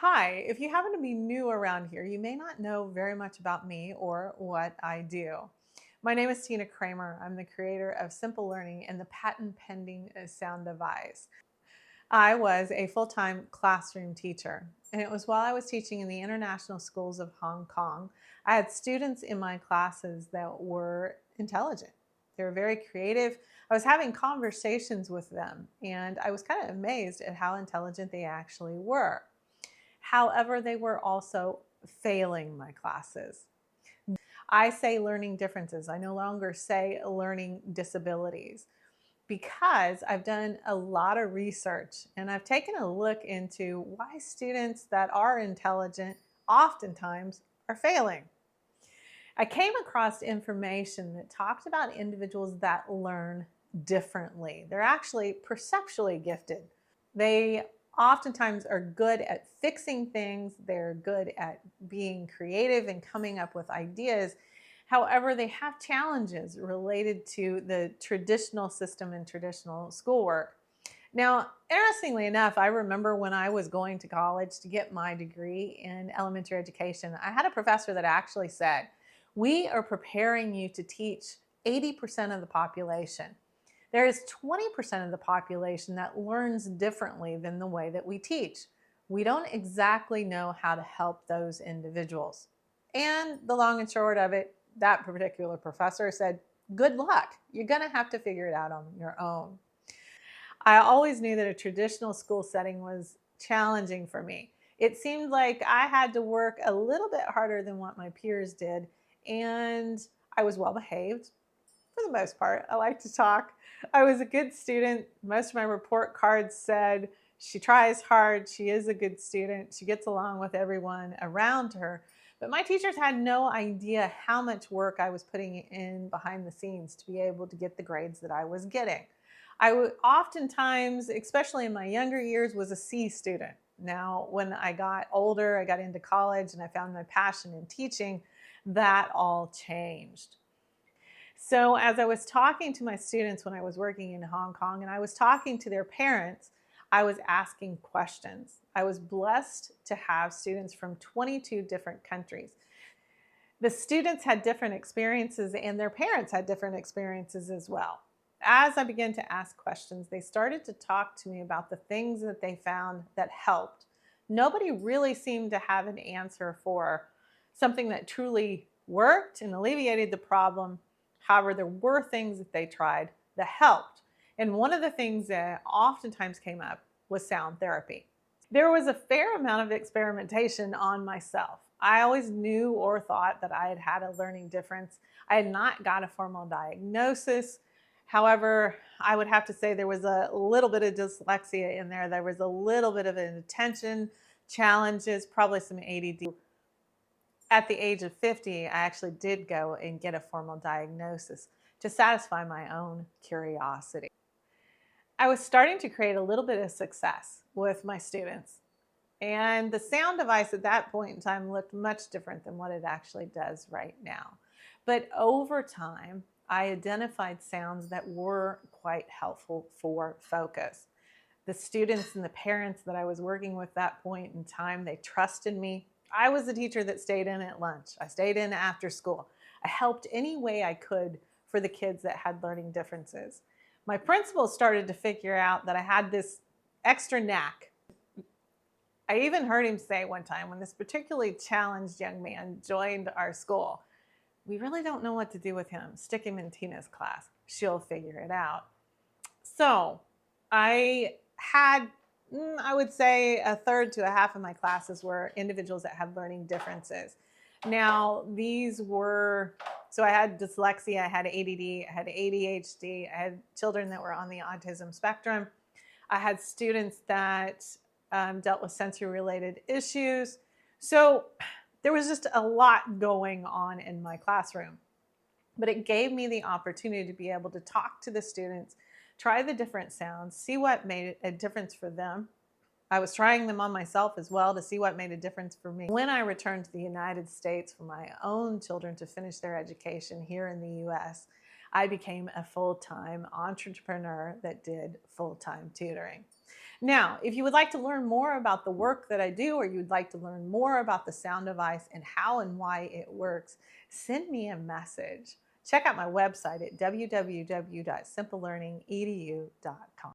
Hi, if you happen to be new around here, you may not know very much about me or what I do. My name is Tina Kramer. I'm the creator of Simple Learning and the patent pending sound device. I was a full time classroom teacher, and it was while I was teaching in the international schools of Hong Kong. I had students in my classes that were intelligent, they were very creative. I was having conversations with them, and I was kind of amazed at how intelligent they actually were. However, they were also failing my classes. I say learning differences. I no longer say learning disabilities because I've done a lot of research and I've taken a look into why students that are intelligent oftentimes are failing. I came across information that talked about individuals that learn differently. They're actually perceptually gifted. They oftentimes are good at fixing things, they're good at being creative and coming up with ideas. However, they have challenges related to the traditional system and traditional schoolwork. Now, interestingly enough, I remember when I was going to college to get my degree in elementary education, I had a professor that actually said, "We are preparing you to teach 80% of the population. There is 20% of the population that learns differently than the way that we teach. We don't exactly know how to help those individuals." And the long and short of it, that particular professor said, "Good luck. You're going to have to figure it out on your own." I always knew that a traditional school setting was challenging for me. It seemed like I had to work a little bit harder than what my peers did, and I was well behaved for the most part. I like to talk. I was a good student. Most of my report cards said she tries hard, she is a good student, she gets along with everyone around her. But my teachers had no idea how much work I was putting in behind the scenes to be able to get the grades that I was getting. I would oftentimes, especially in my younger years, was a C student. Now, when I got older, I got into college and I found my passion in teaching, that all changed. So, as I was talking to my students when I was working in Hong Kong and I was talking to their parents, I was asking questions. I was blessed to have students from 22 different countries. The students had different experiences and their parents had different experiences as well. As I began to ask questions, they started to talk to me about the things that they found that helped. Nobody really seemed to have an answer for something that truly worked and alleviated the problem. However, there were things that they tried that helped. And one of the things that oftentimes came up was sound therapy. There was a fair amount of experimentation on myself. I always knew or thought that I had had a learning difference. I had not got a formal diagnosis. However, I would have to say there was a little bit of dyslexia in there. There was a little bit of an attention challenges, probably some ADD. At the age of 50, I actually did go and get a formal diagnosis to satisfy my own curiosity. I was starting to create a little bit of success with my students. And the sound device at that point in time looked much different than what it actually does right now. But over time, I identified sounds that were quite helpful for focus. The students and the parents that I was working with that point in time, they trusted me. I was the teacher that stayed in at lunch. I stayed in after school. I helped any way I could for the kids that had learning differences. My principal started to figure out that I had this extra knack. I even heard him say one time when this particularly challenged young man joined our school, "We really don't know what to do with him. Stick him in Tina's class. She'll figure it out." So I had, I would say, a third to a half of my classes were individuals that had learning differences. Now, these were, so I had dyslexia, I had ADD, I had ADHD, I had children that were on the autism spectrum. I had students that dealt with sensory related issues. So there was just a lot going on in my classroom. But it gave me the opportunity to be able to talk to the students, try the different sounds, see what made a difference for them. I was trying them on myself as well to see what made a difference for me. When I returned to the United States for my own children to finish their education here in the US, I became a full-time entrepreneur that did full-time tutoring. Now, if you would like to learn more about the work that I do, or you'd like to learn more about the sound device and how and why it works, send me a message. Check out my website at www.simplelearningedu.com.